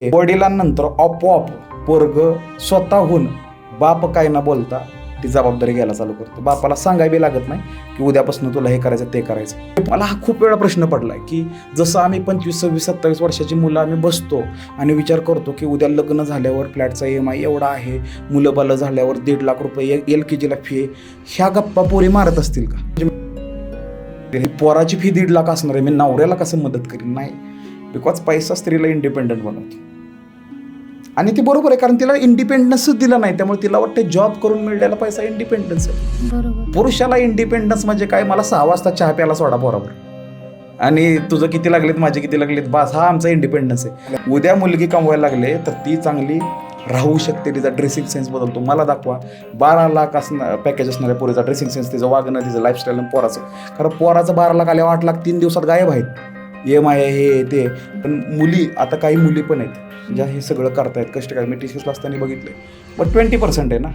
वडिलांनंतर आपोआप पोरग स्वतःहून बाप काय ना बोलता ती जबाबदारी घ्यायला चालू करतो. बापाला सांगायला बी लागत नाही की उद्यापासून तुला हे करायचं ते करायचं. मला हा खूप वेळा प्रश्न पडलाय की जसं आम्ही 25, 26, 27 वर्षाची मुलं आम्ही बसतो आणि विचार करतो की उद्या लग्न झाल्यावर फ्लॅटचा EMI एवढा आहे, मुलं बालं झाल्यावर 1.5 लाख रुपये LKGला फी आहे, ह्या गप्पा पोरी मारत असतील का? पोराची फी 1.5 लाख असणार आहे, मी नवऱ्याला कसं मदत करीन? नाही, बिकॉज पैसा स्त्रीला इंडिपेंडंट बनवतो. आणि ती बरोबर आहे, कारण तिला इंडिपेंडन्सच दिला नाही, त्यामुळे तिला वाटते जॉब करून मिळालेला पैसा इंडिपेंडन्स आहे. बरोबर. पुरुषाला इंडिपेंडन्स म्हणजे काय, मला 6 वाजता चहा प्यायला सोडा बरोबर, आणि तुझं किती लागलेत माझे किती लागलेत बास, हा आमचा इंडिपेंडन्स आहे. उद्या मुलगी कमवायला लागले तर ती चांगली राहू शकते, तिचा ड्रेसिंग सेन्स बदलतो. मला दाखवा 12 लाख असणार पॅकेज असणाऱ्या पोरीचा ड्रेसिंग सेन्स, तिचं वागणं, तिचं लाईफस्टाईल, पोराचं. खरं पोराचं 12 लाख आले, 8 लाख 3 दिवसात गायब आहेत. EMI हे ते. पण मुली, आता काही मुली पण आहेत ज्या हे सगळं करतायत, कष्ट काय. मी TCS ला असताना बघितले, पण 20% आहे ना.